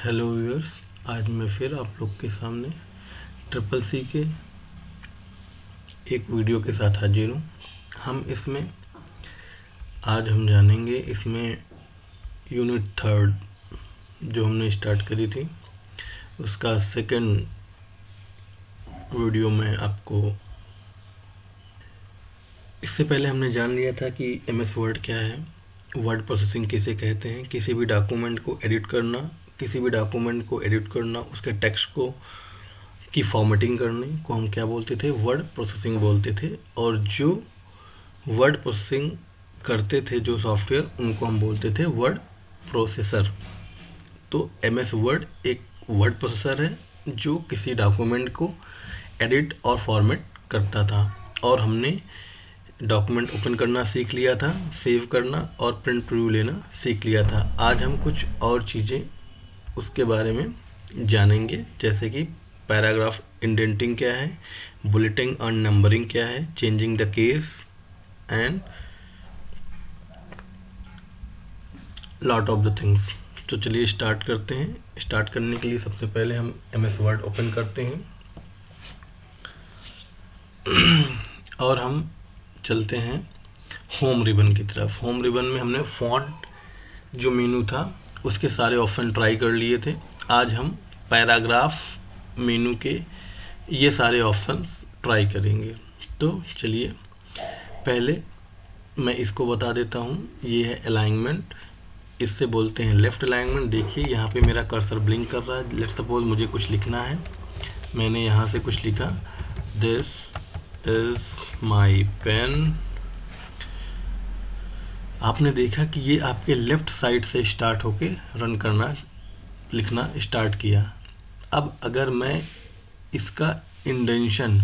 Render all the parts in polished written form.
Hello viewers, आज मैं फिर आप लोग के सामने ट्रिपल सी के एक वीडियो के साथ हाजिर हूँ। आज हम जानेंगे इसमें यूनिट थर्ड जो हमने स्टार्ट करी थी उसका सेकंड वीडियो में आपको। इससे पहले हमने जान लिया था कि एमएस वर्ड क्या है, वर्ड प्रोसेसिंग किसे कहते हैं, किसी भी डॉक्यूमेंट को एडिट करना, उसके टेक्स्ट को की फॉर्मेटिंग करने को हम क्या बोलते थे, वर्ड प्रोसेसिंग बोलते थे। और जो वर्ड प्रोसेसिंग करते थे जो सॉफ्टवेयर, उनको हम बोलते थे वर्ड प्रोसेसर। तो एमएस वर्ड एक वर्ड प्रोसेसर है जो किसी डॉक्यूमेंट को एडिट और फॉर्मेट करता था। और हमने डॉक्यूमेंट ओपन करना सीख लिया था, सेव करना और प्रिंट प्रीव्यू लेना सीख लिया था। आज हम कुछ और चीज़ें उसके बारे में जानेंगे, जैसे कि पैराग्राफ इंडेंटिंग क्या है, बुलेटिंग और नंबरिंग क्या है, changing the case and lot of the things. तो चलिए स्टार्ट करते हैं। स्टार्ट करने के लिए सबसे पहले हम एमएस वर्ड ओपन करते हैं और हम चलते हैं होम रिबन की तरफ। होम रिबन में हमने फॉन्ट जो मेनू था उसके सारे ऑप्शन ट्राई कर लिए थे। आज हम पैराग्राफ मेनू के ये सारे ऑप्शन ट्राई करेंगे। तो चलिए पहले मैं इसको बता देता हूँ। ये है अलाइनमेंट, इससे बोलते हैं लेफ्ट अलाइनमेंट। देखिए यहाँ पे मेरा कर्सर ब्लिंक कर रहा है। लेट्स सपोज मुझे कुछ लिखना है, मैंने यहाँ से कुछ लिखा, दिस इज माई पेन। आपने देखा कि ये आपके लेफ्ट साइड से स्टार्ट होके रन करना, लिखना स्टार्ट किया। अब अगर मैं इसका इंडेंशन,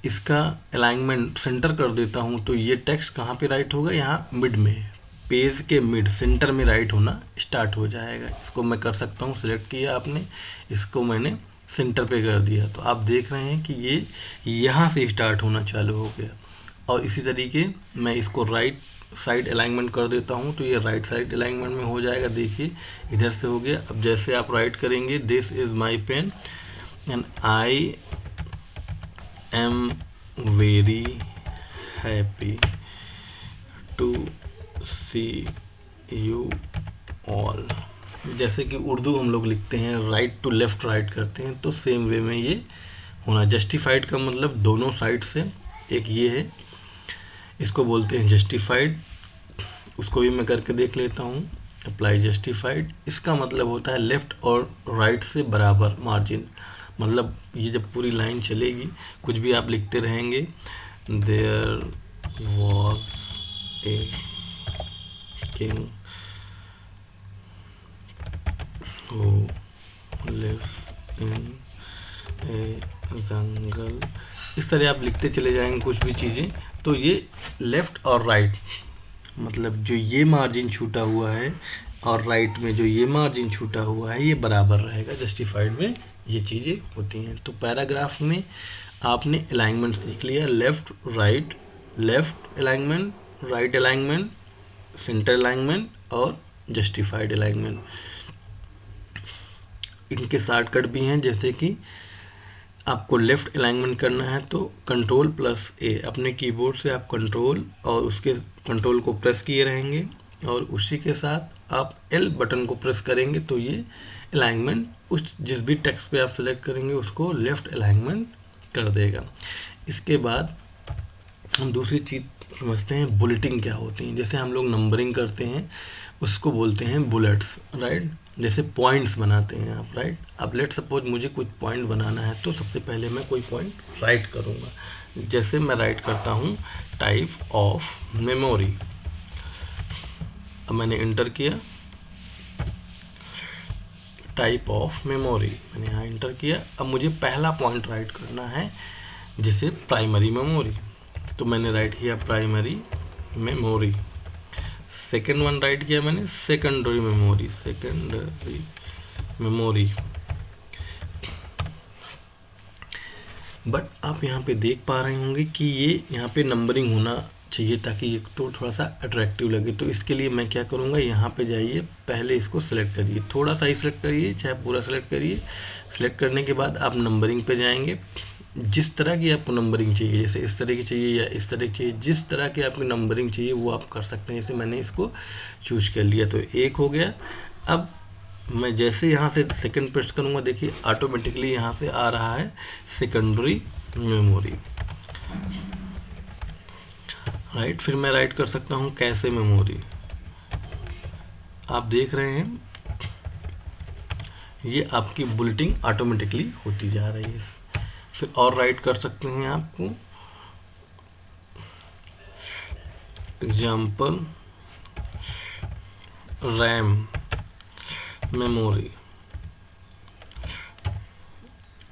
इसका अलाइनमेंट सेंटर कर देता हूँ तो ये टेक्स्ट कहाँ पे राइट होगा, यहाँ मिड में, पेज के मिड सेंटर में राइट होना स्टार्ट हो जाएगा। इसको मैं कर सकता हूँ, सिलेक्ट किया आपने, इसको मैंने सेंटर पे कर दिया तो आप देख रहे हैं कि ये यहाँ से स्टार्ट होना चालू हो गया। और इसी तरीके मैं इसको राइट साइड अलाइनमेंट कर देता हूँ तो ये राइट साइड अलाइनमेंट में हो जाएगा। देखिए इधर से हो गया। अब जैसे आप राइट करेंगे, this is my pen and I am very happy to see you all. जैसे कि उर्दू हम लोग लिखते हैं, राइट टू लेफ्ट राइट करते हैं, तो सेम वे में ये होना। जस्टिफाइड का मतलब दोनों साइड से, एक ये है, इसको बोलते हैं जस्टिफाइड। उसको भी मैं करके देख लेता हूँ। अप्लाई जस्टिफाइड, इसका मतलब होता है लेफ्ट और राइट से बराबर मार्जिन। मतलब ये जब पूरी लाइन चलेगी, कुछ भी आप लिखते रहेंगे, there was a king who lives in a jungle, इस तरह आप लिखते चले जाएंगे कुछ भी चीज़ें। तो ये लेफ्ट और राइट, मतलब जो ये मार्जिन छूटा हुआ है और राइट में जो ये मार्जिन छूटा हुआ है, ये बराबर रहेगा। जस्टिफाइड में ये चीज़ें होती हैं। तो पैराग्राफ में आपने अलाइनमेंट सीख लिया, left right, left alignment, right alignment, centre alignment और जस्टिफाइड अलाइनमेंट। इनके शॉर्टकट भी हैं, जैसे कि आपको लेफ्ट अलाइनमेंट करना है तो कंट्रोल प्लस ए, अपने कीबोर्ड से आप कंट्रोल और उसके कंट्रोल को प्रेस किए रहेंगे और उसी के साथ आप एल बटन को प्रेस करेंगे तो ये अलाइनमेंट उस जिस भी टेक्स्ट पे आप सेलेक्ट करेंगे उसको लेफ्ट अलाइनमेंट कर देगा। इसके बाद हम दूसरी चीज़ समझते हैं, बुलेटिंग क्या होती है। जैसे हम लोग नंबरिंग करते हैं उसको बोलते हैं बुलेट्स, राइट। जैसे पॉइंट्स बनाते हैं आप, राइट। अब लेट सपोज मुझे कुछ पॉइंट बनाना है तो सबसे पहले मैं कोई पॉइंट राइट करूँगा। जैसे मैं राइट करता हूँ टाइप ऑफ मेमोरी। अब मैंने इंटर किया, टाइप ऑफ मेमोरी मैंने यहाँ इंटर किया। अब मुझे पहला पॉइंट राइट करना है, जैसे प्राइमरी मेमोरी, तो मैंने राइट किया primary memory. Second one right किया मैंने secondary memory, secondary memory. But आप यहाँ पे देख पा रहे होंगे कि ये यहाँ पे नंबरिंग होना चाहिए ताकि ये तो थोड़ा सा अट्रैक्टिव लगे। तो इसके लिए मैं क्या करूँगा, यहाँ पे जाइए, पहले इसको सेलेक्ट करिए, थोड़ा सा ही सिलेक्ट करिए, चाहे पूरा सेलेक्ट करिए। सेलेक्ट करने के बाद आप नंबरिंग पे जाएंगे। जिस तरह की आपको नंबरिंग चाहिए, जैसे इस तरह की चाहिए या इस तरह की चाहिए, जिस तरह की आपको नंबरिंग चाहिए वो आप कर सकते हैं। जैसे मैंने इसको चूज कर लिया तो 1 हो गया। अब मैं जैसे यहाँ से सेकंड प्रेस करूँगा, देखिए ऑटोमेटिकली यहाँ से आ रहा है सेकेंडरी मेमोरी, राइट। फिर मैं राइट कर सकता हूँ कैसे मेमोरी। आप देख रहे हैं ये आपकी बुलेटिन ऑटोमेटिकली होती जा रही है। फिर और राइट कर सकते हैं आपको एग्जाम्पल रैम मेमोरी,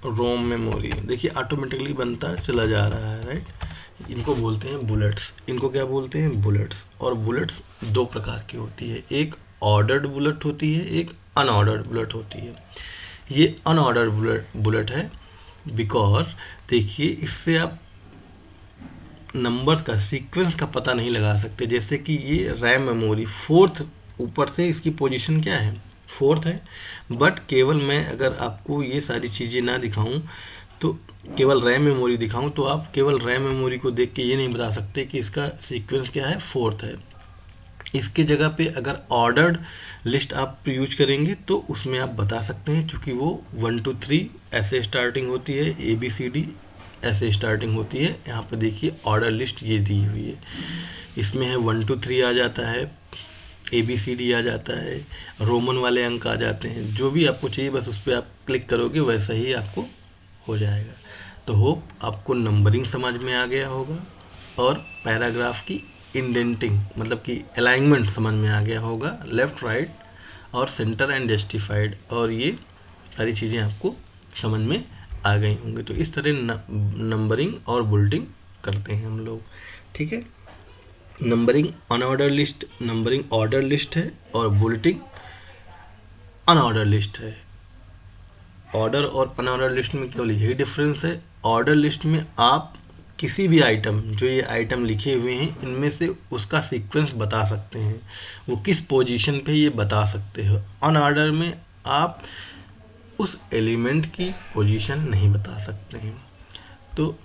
रोम मेमोरी। देखिए ऑटोमेटिकली बनता चला जा रहा है, राइट। इनको बोलते हैं बुलेट्स। इनको क्या बोलते हैं, बुलेट्स। और बुलेट्स दो प्रकार की होती है, एक ऑर्डर्ड बुलेट होती है, एक अनऑर्डर्ड बुलेट होती है। ये अनऑर्डर्ड बुलेट है बिकॉज देखिए इससे आप नंबर्स का सीक्वेंस का पता नहीं लगा सकते। जैसे कि ये रैम मेमोरी फोर्थ, ऊपर से इसकी पोजीशन क्या है, फोर्थ है। बट केवल मैं अगर आपको ये सारी चीज़ें ना दिखाऊं, तो केवल रैम मेमोरी दिखाऊं, तो आप केवल रैम मेमोरी को देख के ये नहीं बता सकते कि इसका सीक्वेंस क्या है, फोर्थ है। इसके जगह पे अगर ऑर्डर्ड लिस्ट आप यूज करेंगे तो उसमें आप बता सकते हैं, क्योंकि वो 1 2 3 ऐसे स्टार्टिंग होती है, ABCD ऐसे स्टार्टिंग होती है। यहाँ पे देखिए ऑर्डर लिस्ट ये दी हुई है, इसमें है 1 2 3 आ जाता है, ABCD आ जाता है, रोमन वाले अंक आ जाते हैं। जो भी आपको चाहिए बस उस पर आप क्लिक करोगे, वैसा ही आपको हो जाएगा। तो होप आपको नंबरिंग समझ में आ गया होगा और पैराग्राफ की इंडेंटिंग मतलब कि अलाइनमेंट समझ में आ गया होगा, लेफ्ट राइट और सेंटर एंड जस्टिफाइड, और ये सारी चीज़ें आपको समझ में आ गई होंगी। तो इस तरह नंबरिंग और बुलेटिन करते हैं हम लोग, ठीक है। Numbering unordered list, numbering order list है, और बुलेटिन अनऑर्डर लिस्ट है। ऑर्डर और अनऑर्डर लिस्ट में केवल यही डिफरेंस है। ऑर्डर लिस्ट में आप किसी भी आइटम, जो ये आइटम लिखे हुए हैं, इनमें से उसका सीक्वेंस बता सकते हैं, वो किस पोजीशन पे ये बता सकते हो। अनऑर्डर में आप उस एलिमेंट की पोजीशन नहीं बता सकते हैं। तो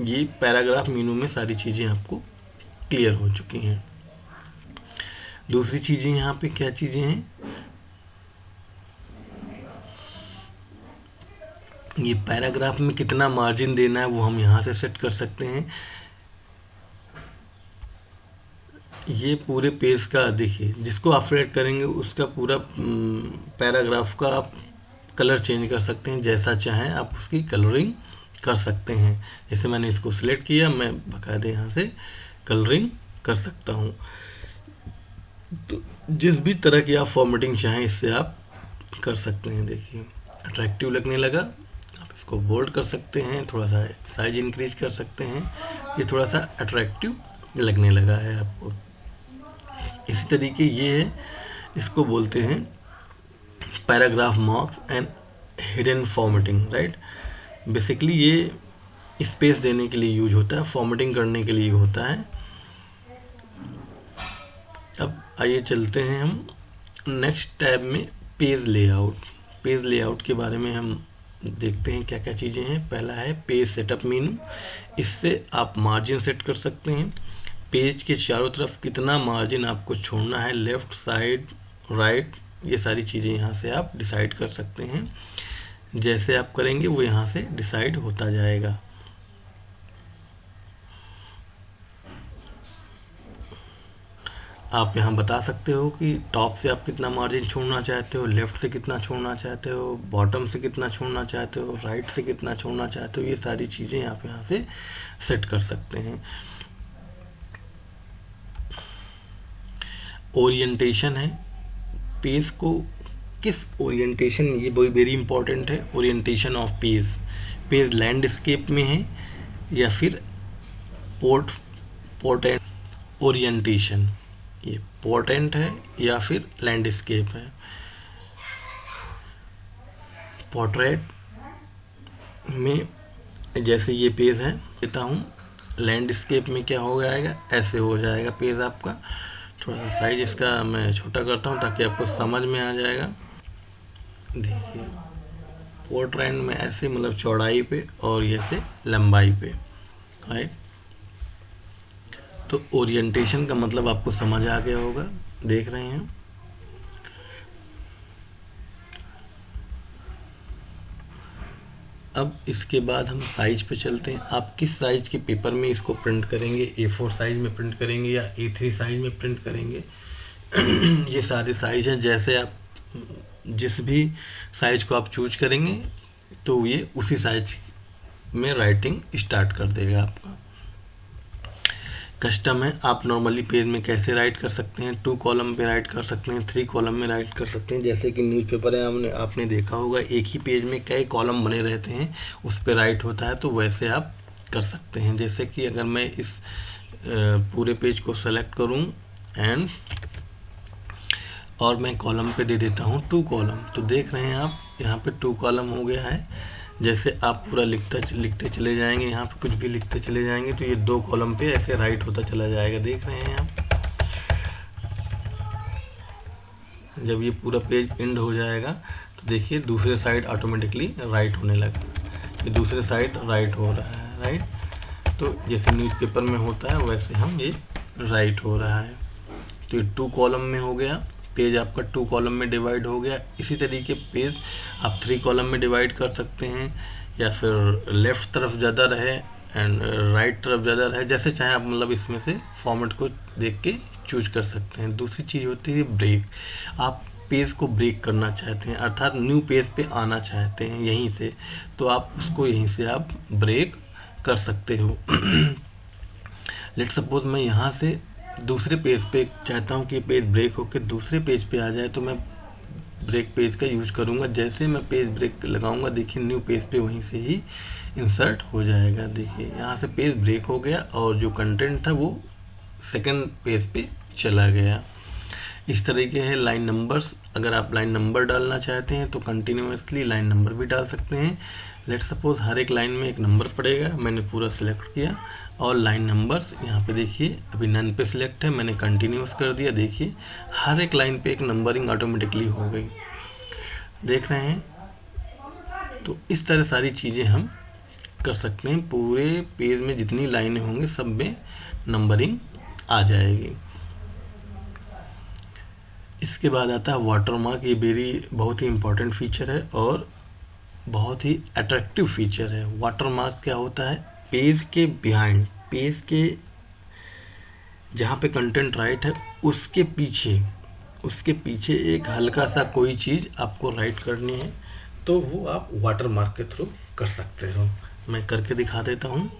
ये पैराग्राफ मीनू में सारी चीज़ें आपको क्लियर हो चुकी हैं। दूसरी चीज़ें यहाँ पे क्या चीज़ें हैं, ये पैराग्राफ में कितना मार्जिन देना है वो हम यहाँ से सेट कर सकते हैं। ये पूरे पेज का देखिए, जिसको आप सेलेक्ट करेंगे उसका पूरा पैराग्राफ का आप कलर चेंज कर सकते हैं, जैसा चाहें आप उसकी कलरिंग कर सकते हैं। जैसे मैंने इसको सिलेक्ट किया, मैं बाकायदे यहाँ से कलरिंग कर सकता हूँ। तो जिस भी तरह की आप फॉर्मेटिंग चाहें इससे आप कर सकते हैं। देखिए अट्रैक्टिव लगने लगा, आप इसको बोल्ड कर सकते हैं, थोड़ा सा साइज इंक्रीज कर सकते हैं, ये थोड़ा सा अट्रैक्टिव लगने लगा है आपको। इसी तरीके ये है, इसको बोलते हैं paragraph marks and hidden formatting, right. Basically ये स्पेस देने के लिए यूज होता है, फॉर्मेटिंग करने के लिए होता है। अब आइए चलते हैं हम नेक्स्ट टैब में, पेज लेआउट। पेज लेआउट के बारे में हम देखते हैं क्या क्या चीज़ें हैं। पहला है पेज सेटअप मीनू, इससे आप मार्जिन सेट कर सकते हैं। पेज के चारों तरफ कितना मार्जिन आपको छोड़ना है, लेफ्ट साइड राइट, ये सारी चीज़ें यहाँ से आप डिसाइड कर सकते हैं। जैसे आप करेंगे वो यहाँ से डिसाइड होता जाएगा। आप यहाँ बता सकते हो कि टॉप से आप कितना मार्जिन छोड़ना चाहते हो, लेफ्ट से कितना छोड़ना चाहते हो, बॉटम से कितना छोड़ना चाहते हो, राइट से कितना छोड़ना चाहते हो। ये सारी चीज़ें आप यहाँ से सेट कर सकते हैं। ओरिएंटेशन है, पेज को किस ओरिएंटेशन, ये वेरी इंपॉर्टेंट है। Orientation of page, page landscape में है या फिर पोर्ट्रेट ओरिएंटेशन, ये पोर्ट्रेट है या फिर लैंडस्केप है। पोर्ट्रेट में जैसे ये पेज है, देता हूँ लैंडस्केप में क्या हो जाएगा, ऐसे हो जाएगा पेज आपका। थोड़ा सा साइज इसका मैं छोटा करता हूँ ताकि आपको समझ में आ जाएगा। देखिए पोर्ट्रेट में ऐसे मतलब चौड़ाई पे और ऐसे लंबाई पे, राइट। तो ओरिएंटेशन का मतलब आपको समझ आ गया होगा, देख रहे हैं। अब इसके बाद हम साइज पे चलते हैं। आप किस साइज के पेपर में इसको प्रिंट करेंगे, A4 साइज में प्रिंट करेंगे या A3 साइज में प्रिंट करेंगे ये सारे साइज हैं। जैसे आप जिस भी साइज को आप चूज करेंगे तो ये उसी साइज में राइटिंग स्टार्ट कर देगा आपका। कस्टम है, आप नॉर्मली पेज में कैसे राइट कर सकते हैं, 2 कॉलम पे राइट कर सकते हैं, 3 कॉलम में राइट कर सकते हैं। जैसे कि न्यूज़पेपर है, आपने देखा होगा एक ही पेज में कई कॉलम बने रहते हैं, उस पर राइट होता है, तो वैसे आप कर सकते हैं। जैसे कि अगर मैं इस पूरे पेज को सेलेक्ट करूं एंड और मैं कॉलम पे दे देता हूं 2 कॉलम, तो देख रहे हैं आप यहाँ पे 2 कॉलम हो गया है। जैसे आप पूरा लिखते चले जाएंगे, यहाँ पे कुछ भी लिखते चले जाएंगे तो ये 2 कॉलम पे ऐसे राइट होता चला जाएगा, देख रहे हैं आप। जब ये पूरा पेज एंड हो जाएगा तो देखिए दूसरे साइड ऑटोमेटिकली राइट होने लगा, ये दूसरे साइड राइट हो रहा है, राइट। तो जैसे न्यूज़पेपर में होता है वैसे हम ये राइट हो रहा है। तो ये 2 कॉलम में हो गया, पेज आपका 2 कॉलम में डिवाइड हो गया। इसी तरीके पेज आप 3 कॉलम में डिवाइड कर सकते हैं, या फिर लेफ्ट तरफ ज़्यादा रहे एंड राइट तरफ ज़्यादा रहे, जैसे चाहे आप मतलब इसमें से फॉर्मेट को देख के चूज कर सकते हैं। दूसरी चीज़ होती है ब्रेक। आप पेज को ब्रेक करना चाहते हैं, अर्थात न्यू पेज पे आना चाहते हैं यहीं से, तो आप उसको यहीं से आप ब्रेक कर सकते हो। लेट सपोज मैं यहाँ से दूसरे पेज पे चाहता हूँ कि पेज ब्रेक होकर दूसरे पेज पे आ जाए, तो मैं ब्रेक पेज का यूज करूँगा। जैसे मैं पेज ब्रेक लगाऊंगा, देखिए न्यू पेज पे वहीं से ही इंसर्ट हो जाएगा। देखिए यहाँ से पेज ब्रेक हो गया और जो कंटेंट था वो सेकंड पेज पे चला गया। इस तरीके है लाइन नंबर्स। अगर आप लाइन नंबर डालना चाहते हैं तो कंटिन्यूसली लाइन नंबर भी डाल सकते हैं। लेट सपोज हर एक लाइन में एक नंबर पड़ेगा, मैंने पूरा सिलेक्ट किया और लाइन नंबर्स यहाँ पे देखिए अभी नन पे सिलेक्ट है, मैंने कंटिन्यूस कर दिया। देखिए हर एक लाइन पे एक नंबरिंग ऑटोमेटिकली हो गई, देख रहे हैं। तो इस तरह सारी चीज़ें हम कर सकते हैं। पूरे पेज में जितनी लाइनें होंगी सब में नंबरिंग आ जाएगी। इसके बाद आता है वाटरमार्क। ये बहुत ही इम्पोर्टेंट फीचर है और बहुत ही अट्रैक्टिव फीचर है। वाटरमार्क क्या होता है, पेज के बिहाइंड, पेज के जहाँ पे कंटेंट राइट है उसके पीछे एक हल्का सा कोई चीज़ आपको राइट करनी है, तो वो आप वाटरमार्क के थ्रू कर सकते हो। मैं करके दिखा देता हूँ।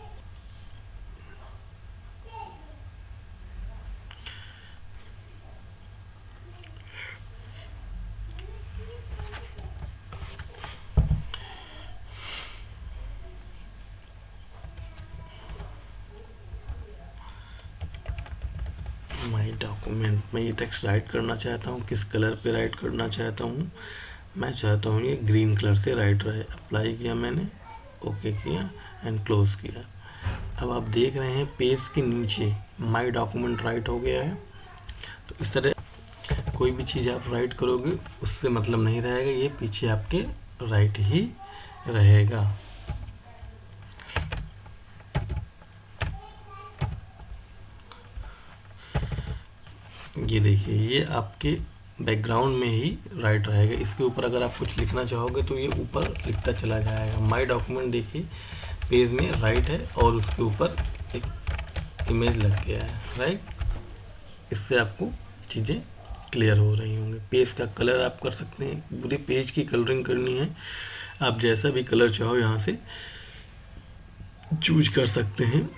माई डॉक्यूमेंट में ये टेक्स्ट राइट करना चाहता हूँ, किस कलर पे राइट करना चाहता हूँ, मैं चाहता हूँ ये ग्रीन कलर से राइट रहे। अप्लाई किया मैंने, ओके किया एंड क्लोज किया। अब आप देख रहे हैं पेज के नीचे माई डॉक्यूमेंट राइट हो गया है। तो इस तरह कोई भी चीज़ आप राइट करोगे उससे मतलब नहीं रहेगा, ये पीछे आपके राइट ही रहेगा। ये देखिए ये आपके बैकग्राउंड में ही राइट रहेगा। इसके ऊपर अगर आप कुछ लिखना चाहोगे तो ये ऊपर लिखता चला जाएगा। माई डॉक्यूमेंट देखिए पेज में राइट है और उसके ऊपर एक इमेज लग गया है, राइट। इससे आपको चीज़ें क्लियर हो रही होंगी। पेज का कलर आप कर सकते हैं, पूरे पेज की कलरिंग करनी है, आप जैसा भी कलर चाहो यहाँ से चूज कर सकते हैं।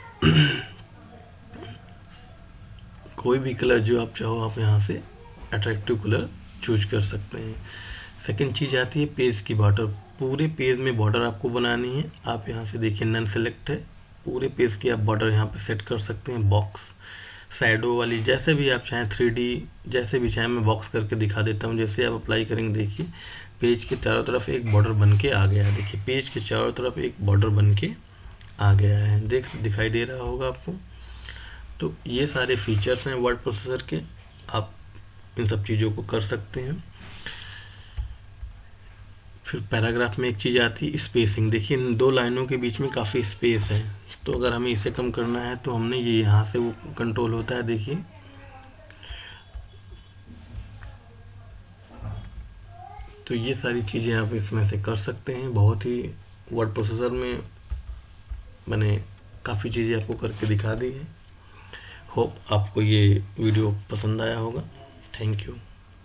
कोई भी कलर जो आप चाहो आप यहाँ से अट्रैक्टिव कलर चूज कर सकते हैं। सेकंड चीज़ आती है पेज की बॉर्डर। पूरे पेज में बॉर्डर आपको बनानी है। आप यहाँ से देखिए नन सेलेक्ट है, पूरे पेज की आप बॉर्डर यहाँ पे सेट कर सकते हैं। बॉक्स, शैडो वाली, जैसे भी आप चाहें, 3D जैसे भी चाहें। मैं बॉक्स करके दिखा देता हूँ। जैसे आप अप्लाई करेंगे देखिए पेज के चारों तरफ एक बॉर्डर बन के आ गया। देखिए पेज के चारों तरफ एक बॉर्डर बन के आ गया है, दिखाई दे रहा होगा आपको। तो ये सारे फीचर्स हैं वर्ड प्रोसेसर के, आप इन सब चीज़ों को कर सकते हैं। फिर पैराग्राफ में एक चीज़ आती है स्पेसिंग। देखिए इन दो लाइनों के बीच में काफ़ी स्पेस है, तो अगर हमें इसे कम करना है तो हमने ये यहाँ से वो कंट्रोल होता है, देखिए तो ये सारी चीज़ें आप इसमें से कर सकते हैं। बहुत ही वर्ड प्रोसेसर में मैंने काफ़ी चीज़ें आपको करके दिखा दी है। होप आपको ये वीडियो पसंद आया होगा। Thank you.